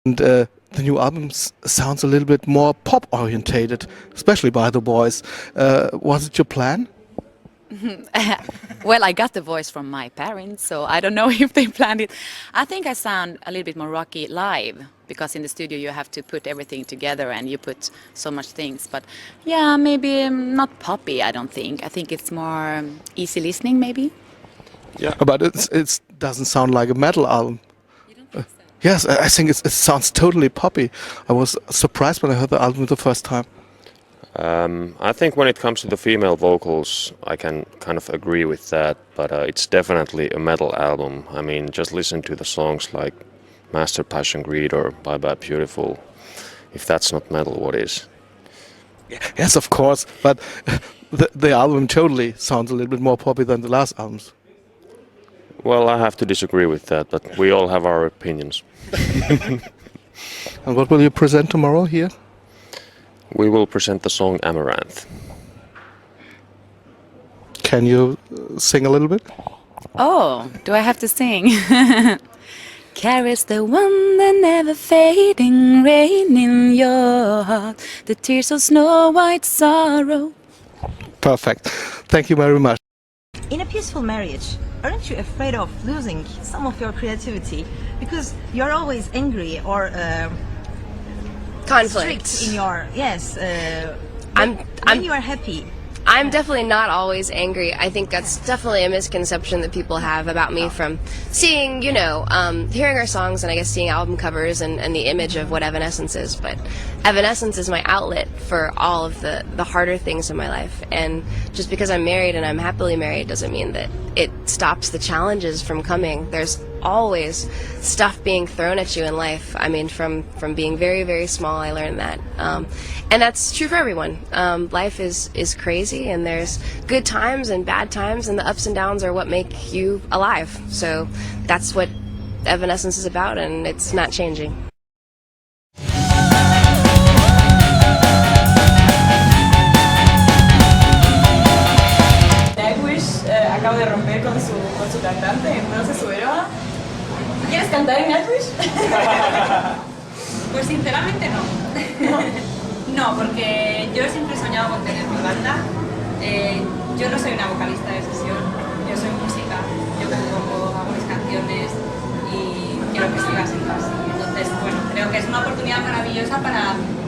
And the new album sounds a little bit more pop orientated, especially by the boys. Was it your plan? Well, I got the voice from my parents, so I don't know if they planned it. I think I sound a little bit more rocky live, because in the studio you have to put everything together and you put so much things. But yeah, maybe not poppy, I don't think. I think it's more easy listening, maybe. Yeah, but it doesn't sound like a metal album. You don't think so? Yes, I think it sounds totally poppy. I was surprised when I heard the album the first time. I think when it comes to the female vocals, I can kind of agree with that, but it's definitely a metal album. I mean, just listen to the songs like Master Passion Greed or Bye Bye Beautiful. If that's not metal, what is? Yes, of course, but the album totally sounds a little bit more poppy than the last albums. Well, I have to disagree with that, but we all have our opinions. And what will you present tomorrow here? We will present the song Amaranth. Can you sing a little bit? Oh, do I have to sing? Carries the one that never fading rain in your heart, the tears of snow white sorrow. Perfect. Thank you very much. In a peaceful marriage, aren't you afraid of losing some of your creativity because you're always angry or conflict strict in your I'm when you are happy? I'm definitely not always angry. I think that's definitely a misconception that people have about me from seeing, hearing our songs and I guess seeing album covers and the image of what Evanescence is. But Evanescence is my outlet for all of the harder things in my life. And just because I'm married and I'm happily married doesn't mean that it stops the challenges from coming. There's always stuff being thrown at you in life. I mean, from being very, very small, I learned that. And that's true for everyone. Life is crazy, and there's good times and bad times, and the ups and downs are what make you alive. So that's what Evanescence is about, and it's not changing. Nightwish acaba de romper con su cantante, entonces subieron. ¿Quieres cantar en Nightwish? Pues sinceramente no. No, porque yo siempre he soñado con tener mi banda. Yo no soy una vocalista de sesión, yo soy música, yo compongo, hago mis canciones y quiero que siga siendo así. Entonces, bueno, creo que es una oportunidad maravillosa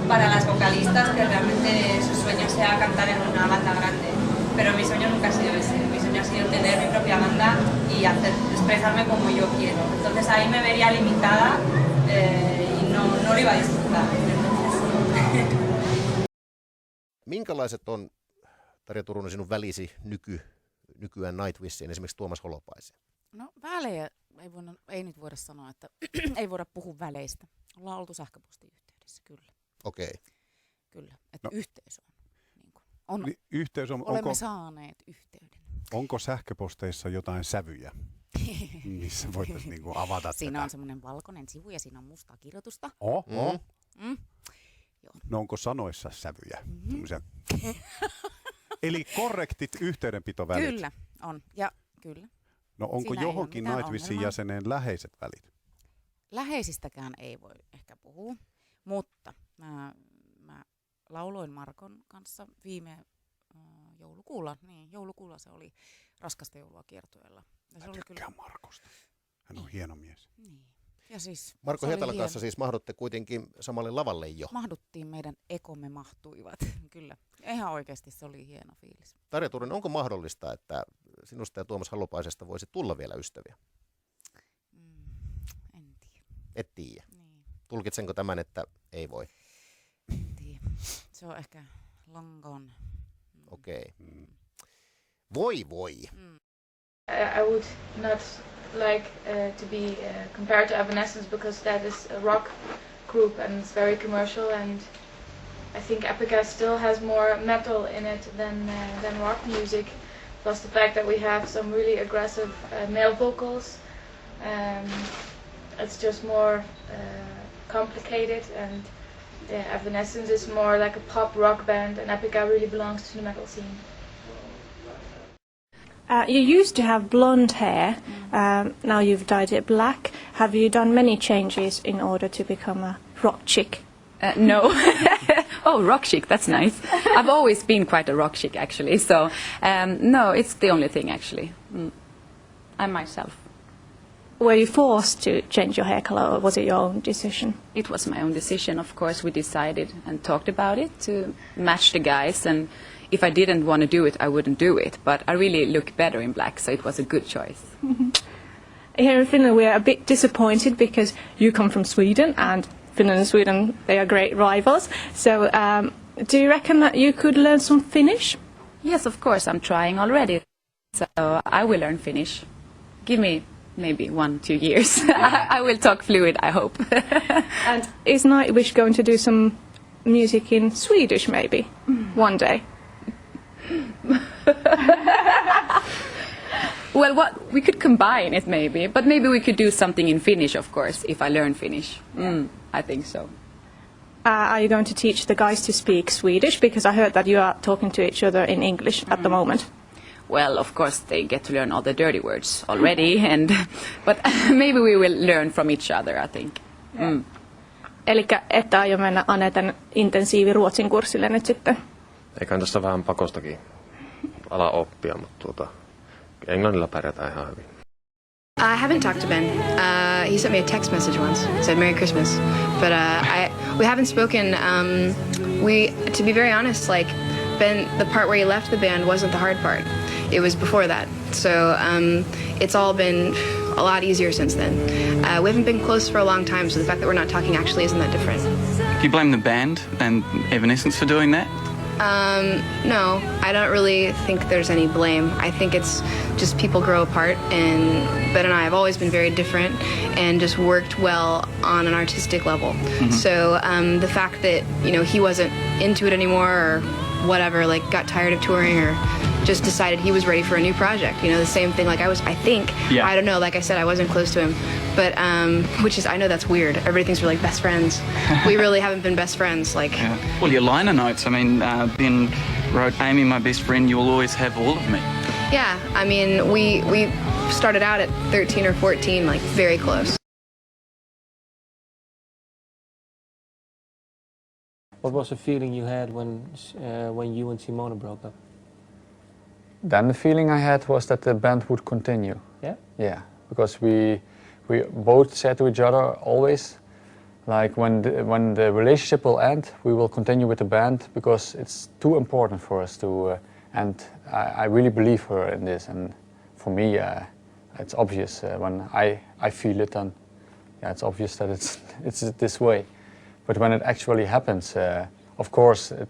para las vocalistas que realmente su sueño sea cantar en una banda grande. Pero mi sueño nunca ha sido ese, mi sueño ha sido tener mi propia banda y expresarme como yo quiero. Entonces ahí me vería limitada y no lo iba a disfrutar. Minkälaiset on, Tarja Turunen, sinun välisi nykyään Nightwishiin, esimerkiksi Tuomas Holopaiseen? No välejä ei nyt voida sanoa, että ei voida puhua väleistä. Ollaan oltu sähköpostiyhteydessä, kyllä. Okei. Kyllä, että yhteys on. Olemme saaneet yhteyden. Onko sähköposteissa jotain sävyjä, missä voitaisiin avata Siinä tätä? on semmoinen valkoinen sivu ja siinä on mustaa kirjoitusta. Joo. No onko sanoissa sävyjä? Eli korrektit yhteydenpitovälit? Kyllä, on. Ja kyllä. No onko Siinä johonkin Nightwishin jäseneen läheiset välit? Läheisistäkään ei voi ehkä puhua, mutta mä lauloin Markon kanssa viime joulukuulla. Niin, joulukuulla se oli Raskasta joulua -kiertueella. Mä tykkään Markosta. Hän on hieno mies. Niin. Ja siis, Marko Hietalan kanssa siis mahdutte kuitenkin samalle lavalle jo. Mahduttiin, meidän ekomme mahtuivat. Kyllä. Ihan oikeasti se oli hieno fiilis. Tarja Turunen, onko mahdollista, että sinusta ja Tuomas Holopaisesta voisi tulla vielä ystäviä? En tiedä. Et tiedä. Niin. Tulkitsenko tämän, että ei voi? En tiedä. Se on ehkä long gone. Okei. Voi. I would not like to be compared to Evanescence because that is a rock group and it's very commercial, and I think Epica still has more metal in it than rock music. Plus the fact that we have some really aggressive male vocals. It's just more complicated, and Evanescence is more like a pop rock band, and Epica really belongs to the metal scene. You used to have blonde hair, now you've dyed it black. Have you done many changes in order to become a rock chick? No. Oh, rock chic, that's nice. I've always been quite a rock chic, actually. So, no, it's the only thing, actually. I'm myself. Were you forced to change your hair color, or was it your own decision? It was my own decision, of course. We decided and talked about it to match the guys, and if I didn't want to do it, I wouldn't do it. But I really look better in black, so it was a good choice. Here in Finland we are a bit disappointed because you come from Sweden, and Finland and Sweden, they are great rivals. So do you reckon that you could learn some Finnish? Yes, of course, I'm trying already. So I will learn Finnish. Give me maybe 1-2 years. I will talk fluid, I hope. And is Nightwish going to do some music in Swedish maybe one day? Well, we could combine it maybe, but maybe we could do something in Finnish, of course, if I learn Finnish. I think so. Are you going to teach the guys to speak Swedish? Because I heard that you are talking to each other in English at the moment. Well, of course, they get to learn all the dirty words already, but maybe we will learn from each other, I think. Elikkä ette aio mennä Anetan intensiiviruotsin kurssille nyt sitten? Eiköhän tässä vähän pakostakin ala oppia, mutta englannilla pärjätään ihan hyvin. I haven't talked to Ben. He sent me a text message once. Said Merry Christmas, but we haven't spoken. To be very honest, like Ben, the part where he left the band wasn't the hard part. It was before that. So it's all been a lot easier since then. We haven't been close for a long time, so the fact that we're not talking actually isn't that different. Do you blame the band and Evanescence for doing that? No, I don't really think there's any blame. I think it's just people grow apart, and Ben and I have always been very different and just worked well on an artistic level. So the fact that, he wasn't into it anymore or whatever, like got tired of touring or just decided he was ready for a new project. The same thing like I was, I think. Yeah. I don't know, like I said, I wasn't close to him. But, I know that's weird. Everybody thinks we're like best friends. We really haven't been best friends. Yeah. Well, your liner notes, Ben wrote, Amy, my best friend, you will always have all of me. Yeah, we started out at 13 or 14, like very close. What was the feeling you had when you and Simona broke up? Then the feeling I had was that the band would continue. Yeah? Yeah, because we both said to each other always, like when the relationship will end, we will continue with the band because it's too important for us to, and I really believe her in this, and for me it's obvious when I feel it, and it's obvious that it's this way. But when it actually happens, of course it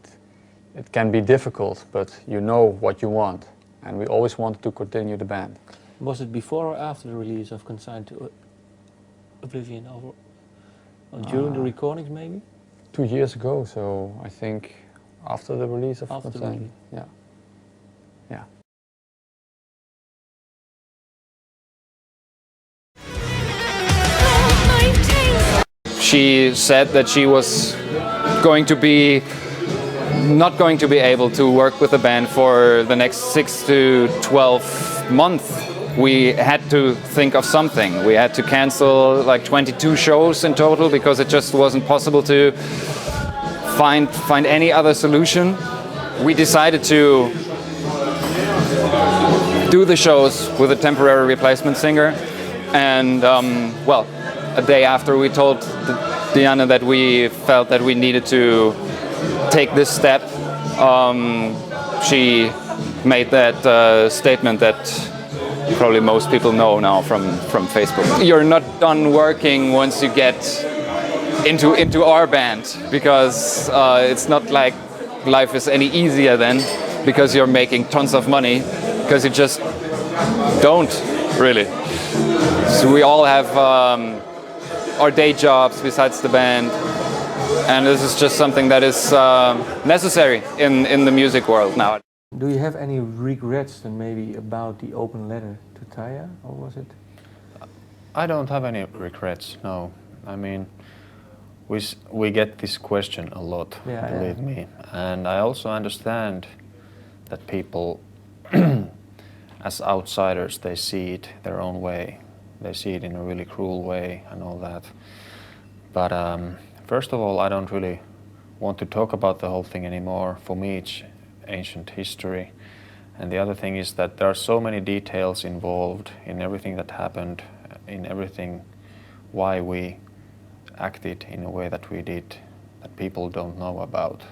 can be difficult, but you know what you want, and we always wanted to continue the band. Was it before or after the release of Consigned to Oblivion, or during the recordings maybe? 2 years ago, so I think after the release of Consigned. Yeah. Yeah. She said that she was not going to be able to work with the band for the next 6 to 12 months. We had to think of something. We had to cancel like 22 shows in total because it just wasn't possible to find any other solution. We decided to do the shows with a temporary replacement singer, and a day after we told Diana that we felt that we needed to take this step, she made that statement that probably most people know now from Facebook. You're not done working once you get into our band, because it's not like life is any easier then, because you're making tons of money, because you just don't really. So we all have our day jobs besides the band, and this is just something that is necessary in the music world now. Do you have any regrets then maybe about the open letter to Tarja, or was it? I don't have any regrets, no. I mean, we get this question a lot, believe me. And I also understand that people, as outsiders, they see it their own way. They see it in a really cruel way and all that. But first of all, I don't really want to talk about the whole thing anymore. For me, it's ancient history. And the other thing is that there are so many details involved in everything that happened, in everything why we acted in a way that we did, that people don't know about.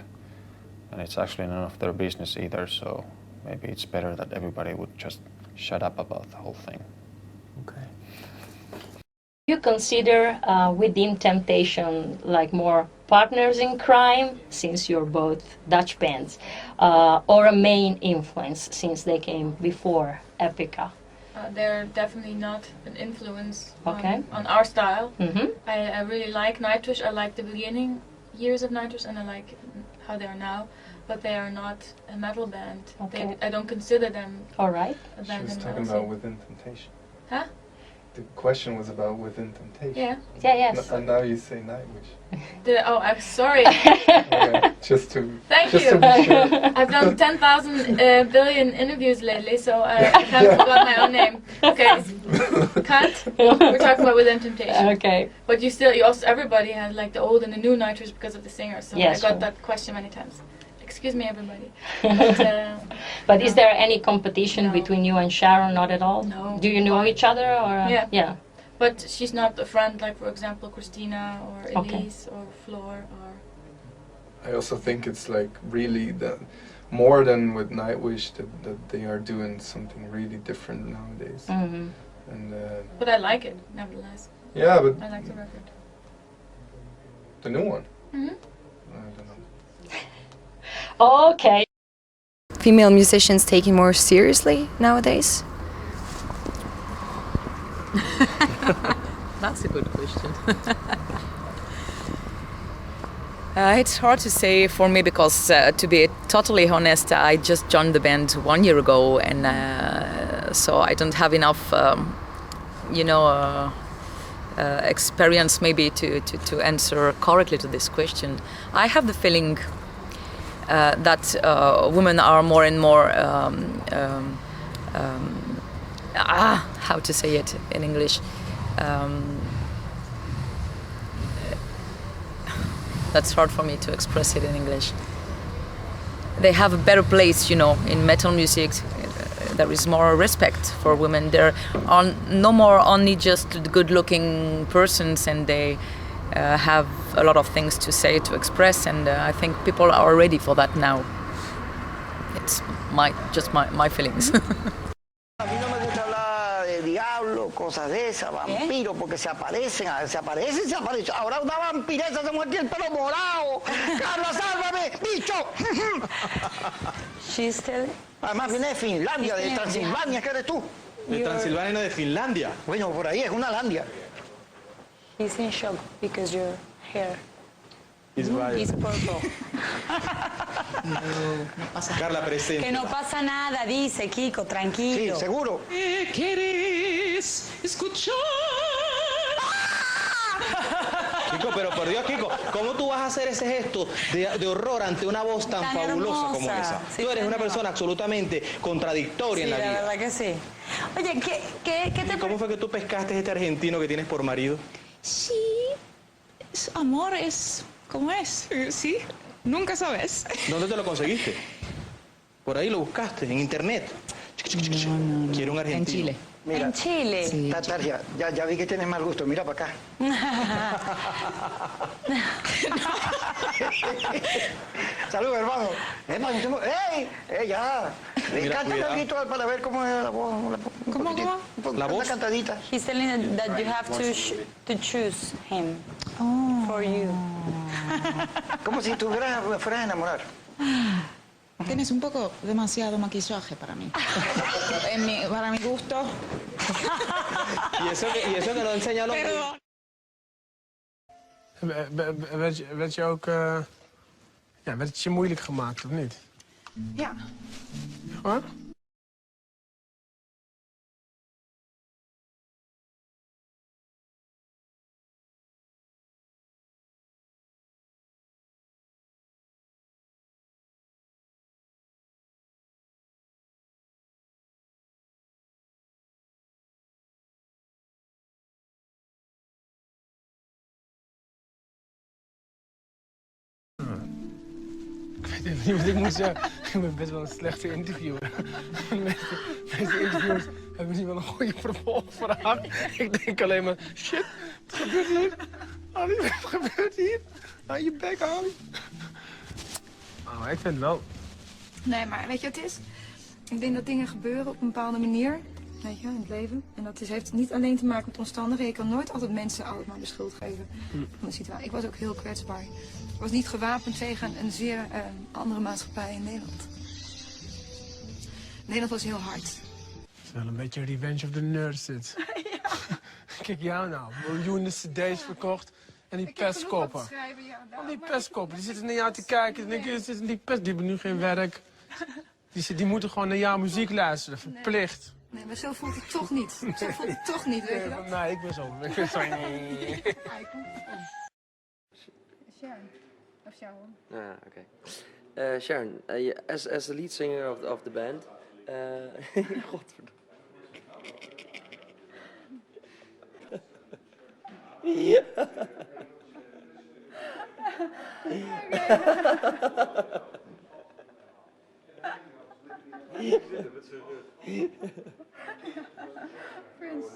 And it's actually none of their business either, so maybe it's better that everybody would just shut up about the whole thing. Okay. You consider Within Temptation like more partners in crime, since you're both Dutch bands, or a main influence since they came before Epica? They're definitely not an influence on our style. Mm-hmm. I really like Nightwish. I like the beginning years of Nightwish, and I like how they are now. But they are not a metal band. Okay. I don't consider them all right. a band. She was talking about Within Temptation. Huh? The question was about Within Temptation. Yeah. Yeah, yes. And now you say Nightwish. I'm sorry. Okay, just to Thank just you. to be sure. I've done 10,000 billion interviews lately, so I kind of forgot my own name. Okay, cut. We're talking about Within Temptation. Okay. But you also, everybody had like the old and the new Nightwish because of the singer, so Yes, I got sure. that question many times. Excuse me, everybody. But is there any competition between you and Sharon? Not at all? No. Do you know each other? Or Yeah. But she's not a friend like, for example, Christina or Okay. Elise or Floor or... I also think it's like really more than with Nightwish that they are doing something really different nowadays. Mm-hmm. And But I like it, nevertheless. yeah, but I like the record. the new one. Mm-hmm. I don't know. Okay. Female musicians taken more seriously nowadays? That's a good question. It's hard to say for me because, to be totally honest, I just joined the band 1 year ago, and so I don't have enough, experience maybe to answer correctly to this question. I have the feeling that women are more and more how to say it in English? That's hard for me to express it in English. They have a better place, in metal music. There is more respect for women. There are no more only just good-looking persons, and they have a lot of things to say, to express, and I think people are ready for that now. It's just my feelings. A mí no me gusta hablar de diablo, cosas de esas, vampiros, porque se aparecen. Ahora una vampiresa se muerde el pelo morado. Carla, sálvame, bicho. Además viene de Finlandia, de Transilvania, ¿qué eres tú? ¿De Transilvania, no de Finlandia? Bueno, por ahí es una landia. He's in shock because your hair is purple. No pasa nada. Carla, presente. Que no pasa nada, dice Kiko, tranquilo. Sí, seguro. ¿Quieres escuchar? Kiko, pero por Dios, Kiko, ¿cómo tú vas a hacer ese gesto de horror ante una voz tan fabulosa como esa? Sí, tú eres una persona absolutamente contradictoria en la vida. Sí, la verdad que sí. Oye, ¿qué te... ¿Cómo fue que tú pescaste a este argentino que tienes por marido? Sí, amor es como es, ¿sí? Nunca sabes. ¿Dónde te lo conseguiste? Por ahí lo buscaste, en internet. No. Quiero un argentino. En Chile. Mira, en Chile. Sí, Tarja, ya vi que tienes mal gusto, mira para acá. Salud, hermano. ¡Ey! Ya. Canta un poquito para ver cómo es la voz. ¿Cómo? La voz. Una cantadita. He's telling that you have to choose him for you. Como si tú fueras a enamorar. Tienes un poco demasiado maquillaje para mí. Para mi gusto. Y eso que no enseña a los... Werd je ook... werd het je moeilijk gemaakt, of niet? Ja. Hoor? weet niet wat ik moet zeggen. Ik ben best wel een slechte interviewer. Meeste interviewers hebben niet wel een goede vervolgvraag. Ik denk alleen maar, shit, wat gebeurt hier? Ali, wat gebeurt hier? Aan je bek, Ali. Oh, ik vind het wel... Nee, maar weet je wat het is? Ik denk dat dingen gebeuren op een bepaalde manier, weet je, in het leven. En dat heeft niet alleen te maken met omstandigheden. Je kan nooit altijd mensen altijd maar de schuld geven van de situatie. Ik was ook heel kwetsbaar. Ik was niet gewapend tegen een zeer andere maatschappij in Nederland. Nederland was heel hard. Het is wel een beetje Revenge of the Nerds dit. Ja. Kijk jou nou, miljoenen cd's verkocht en die pestkoppen. Al die pestkoppen, die zitten naar jou te kijken. Die hebben nu geen werk. Die moeten gewoon naar jouw muziek luisteren, verplicht. Nee, maar zo voelt het toch niet. Zo voelt het toch niet, weet je wel? Nee, ik ben zo. Sharon. Of Sharon. Ah, okay. Sharon, as the lead singer of the band, godverdomme. Ja. Prince.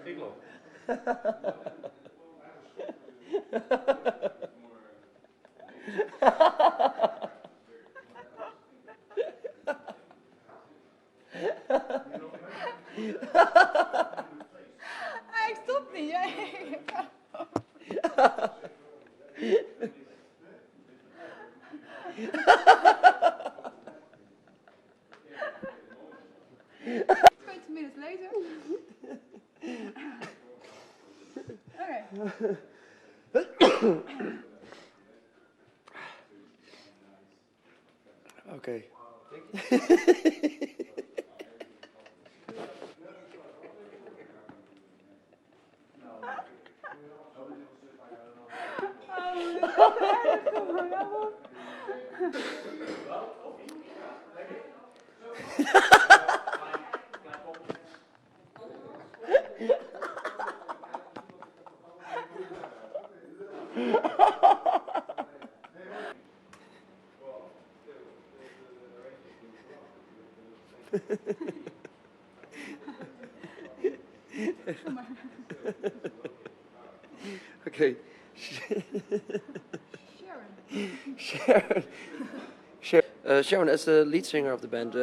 Ik loop. Hij stopt niet, jij. Minutes later. Okay. Okay. Sharon, as the lead singer of the band,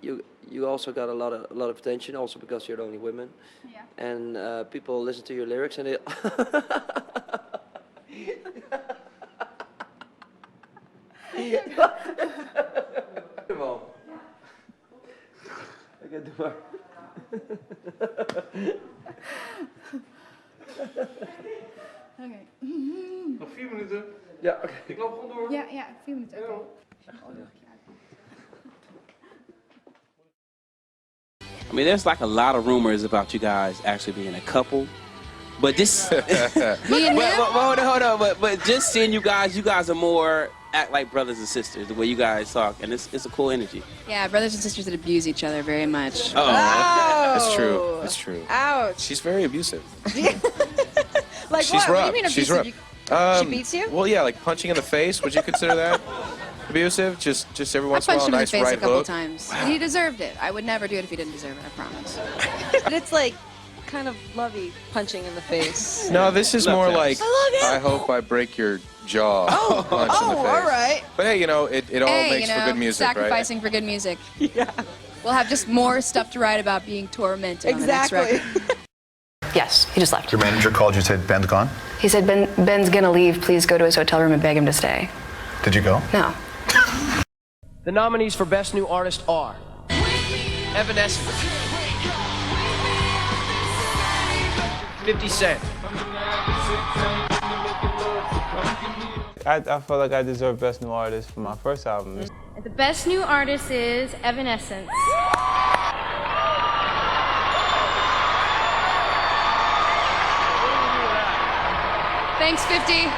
you also got a lot of attention, also because you're the only woman. Yeah. And people listen to your lyrics and they. Come on. Okay, doe maar. Oké. Nog 4 minuten. Ja, oké. Ik loop gewoon door. Ja, 4 minuten. Oké. I mean, there's like a lot of rumors about you guys actually being a couple, but just Me and him? hold on, but just seeing you guys are more act like brothers and sisters the way you guys talk, and it's a cool energy. Yeah, brothers and sisters that abuse each other very much. Oh, That's true. That's true. Ouch. She's very abusive. Like She's what? rough. What do you mean She's abusive? rough. She beats you? Well, yeah, like punching in the face. Would you consider that abusive? Just every I once in a punched while, him a in nice the face right a couple hook. times. And he deserved it. I would never do it if he didn't deserve it, I promise. But it's like kind of lovey punching in the face. No, this is more like I I hope I break your jaw. Punch in the face. all right. But hey, you know, it all Hey, makes you know, for good music, right? sacrificing for good music. Yeah. We'll have just more stuff to write about being tormented on the next record. Yes, he just left. Your manager called you, said Ben's gone? He said, Ben's gonna leave. Please go to his hotel room and beg him to stay. Did you go? No. The nominees for Best New Artist are Evanescence, 50 Cent. I felt like I deserved Best New Artist for my first album. The Best New Artist is Evanescence. Thanks, 50.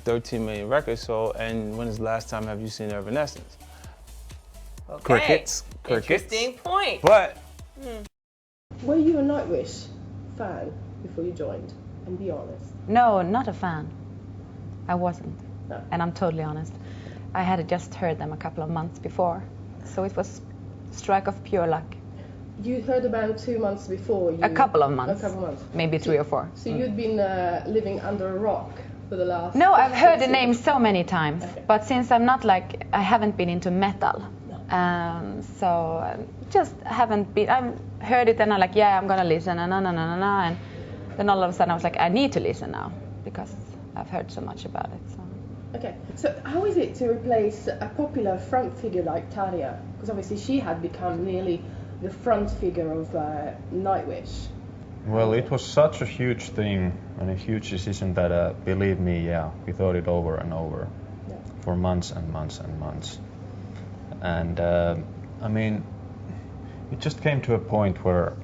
13 million records sold, and when is the last time have you seen Evanescence? Okay. Interesting point. But Were you a Nightwish fan before you joined? And be honest. No, not a fan. I wasn't. No. And I'm totally honest. I had just heard them a couple of months before. So it was strike of pure luck. You heard the band 2 months before you... A couple of months. A couple of months. Maybe 3 or 4. So you'd been living under a rock for the last... No, I've heard the name so many times. Okay. But since I'm not like... I haven't been into metal. No. So just haven't been... I've heard it and I'm like, yeah, I'm gonna listen. And and then all of a sudden I was like, I need to listen now. Because I've heard so much about it. So. Okay, so how is it to replace a popular front figure like Tarja? Because obviously she had become nearly the front figure of Nightwish. Well, it was such a huge thing and a huge decision that, believe me, yeah, we thought it over and over for months and months and months. And I mean, it just came to a point where,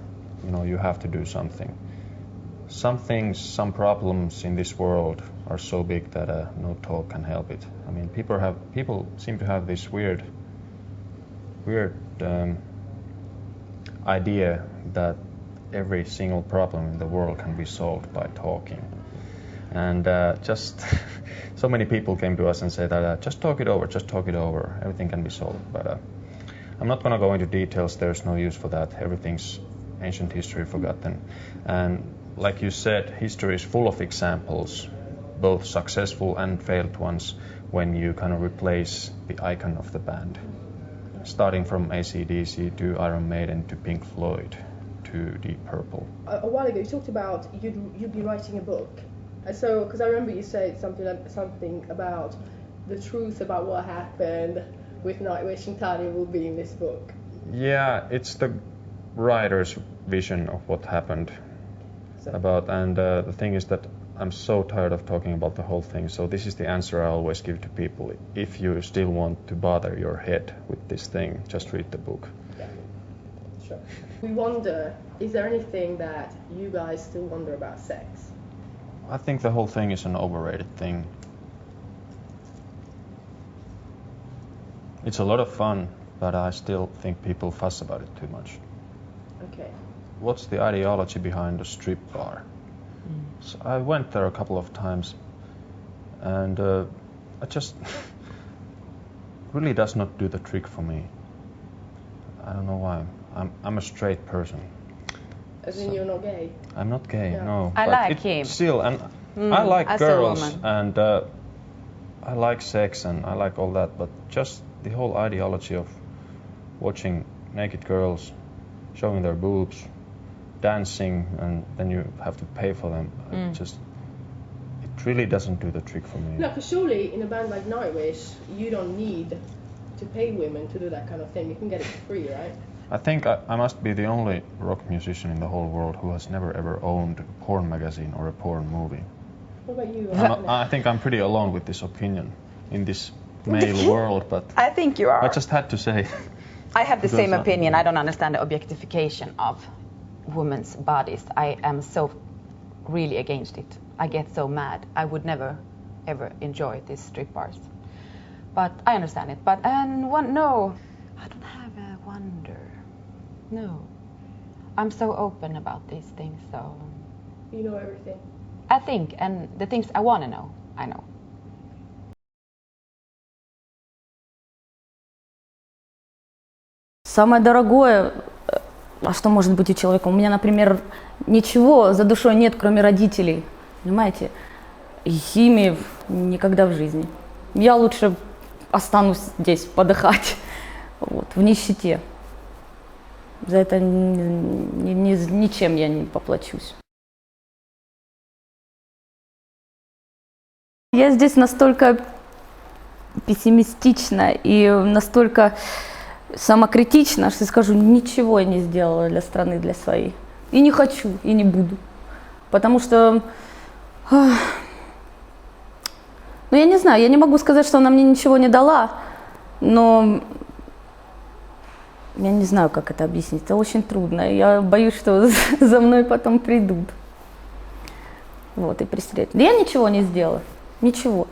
you know, you have to do something. Some things, some problems in this world are so big that no talk can help it. I mean, people seem to have this weird idea that every single problem in the world can be solved by talking. And just so many people came to us and said that just talk it over, everything can be solved. But I'm not going to go into details, there's no use for that. Everything's ancient history forgotten. And like you said, history is full of examples, both successful and failed ones, when you kind of replace the icon of the band. Starting from AC/DC to Iron Maiden to Pink Floyd to Deep Purple. A while ago you talked about you'd be writing a book. So, because I remember you said something about the truth about what happened with Nightwish and Tarja will be in this book. Yeah, it's the writer's vision of what happened. And the thing is that I'm so tired of talking about the whole thing, so this is the answer I always give to people. If you still want to bother your head with this thing, just read the book. Yeah, sure. We wonder, is there anything that you guys still wonder about sex? I think the whole thing is an overrated thing. It's a lot of fun, but I still think people fuss about it too much. Okay. What's the ideology behind a strip bar? So I went there a couple of times, and I just really does not do the trick for me. I don't know why. I'm a straight person. As in you're not gay? I'm not gay, no. I like him. Still, and I like girls, and I like sex, and I like all that, but just the whole ideology of watching naked girls showing their boobs, dancing, and then you have to pay for them. It really doesn't do the trick for me. No, because surely in a band like Nightwish, you don't need to pay women to do that kind of thing. You can get it for free, right? I think I must be the only rock musician in the whole world who has never ever owned a porn magazine or a porn movie. What about you? I think I'm pretty alone with this opinion in this male world, but I think you are. I just had to say. I have the same opinion. I don't understand the objectification of women's bodies. I am so really against it. I get so mad. I would never ever enjoy these strip bars. But I understand it. But no, I don't have a wonder. No, I'm so open about these things. So you know everything. I think, and the things I want to know, I know. Самое дорогое, а что может быть у человека? У меня, например, ничего за душой нет, кроме родителей. Понимаете? Ими никогда в жизни. Я лучше останусь здесь подыхать, вот, в нищете. За это ничем я не поплачусь. Я здесь настолько пессимистична и настолько самокритична, что скажу, ничего я не сделала для страны, для своей. И не хочу, и не буду. Потому что, ну я не знаю, я не могу сказать, что она мне ничего не дала, но я не знаю, как это объяснить, это очень трудно. Я боюсь, что за мной потом придут. Вот, и пристрелят. Да я ничего не сделала, ничего.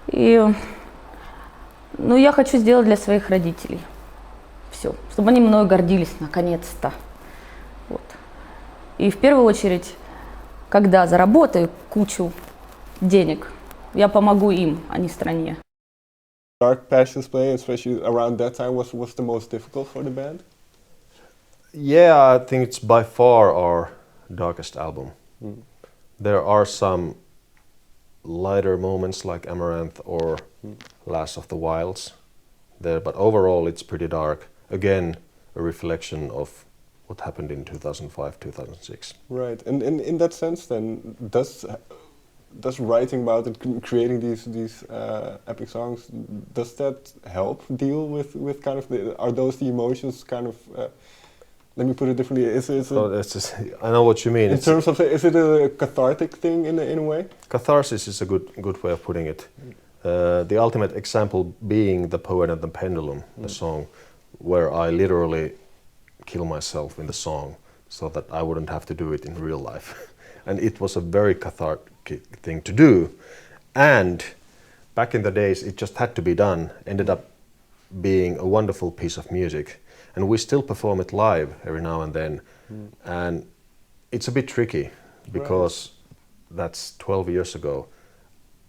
И, ну, я хочу сделать для своих родителей. Все. Чтобы они мною гордились, наконец-то. Вот. И в первую очередь, когда заработаю кучу денег, я помогу им, а не стране. Dark Passions playing, especially around that time, was the most difficult for the band? Yeah, I think it's by far our darkest album. There are some lighter moments like Amaranth or Last of the Wilds there, but overall it's pretty dark. Again, a reflection of what happened in 2005-2006. Right, and in that sense then, does writing about it, creating these epic songs, does that help deal with kind of are those the emotions kind of, let me put it differently, I know what you mean. In terms of, is it a cathartic thing in a way? Catharsis is a good way of putting it. The ultimate example being The Poet and the Pendulum, the song where I literally kill myself in the song so that I wouldn't have to do it in real life. And it was a very cathartic thing to do. And back in the days, it just had to be done. Ended up being a wonderful piece of music. And we still perform it live every now and then. And it's a bit tricky because that's 12 years ago.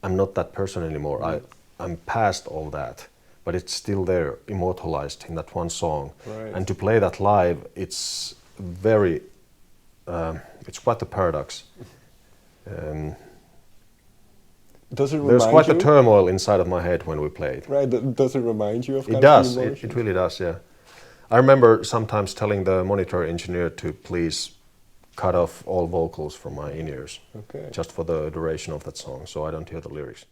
I'm not that person anymore. I'm past all that. But it's still there, immortalized in that one song. Right. And to play that live, it's very, it's quite a paradox. Does it remind There's quite you? a turmoil inside of my head when we play it. Right, does it remind you of It kind does, of the it really does, yeah. I remember sometimes telling the monitor engineer to please cut off all vocals from my in-ears. Okay. Just for the duration of that song, so I don't hear the lyrics.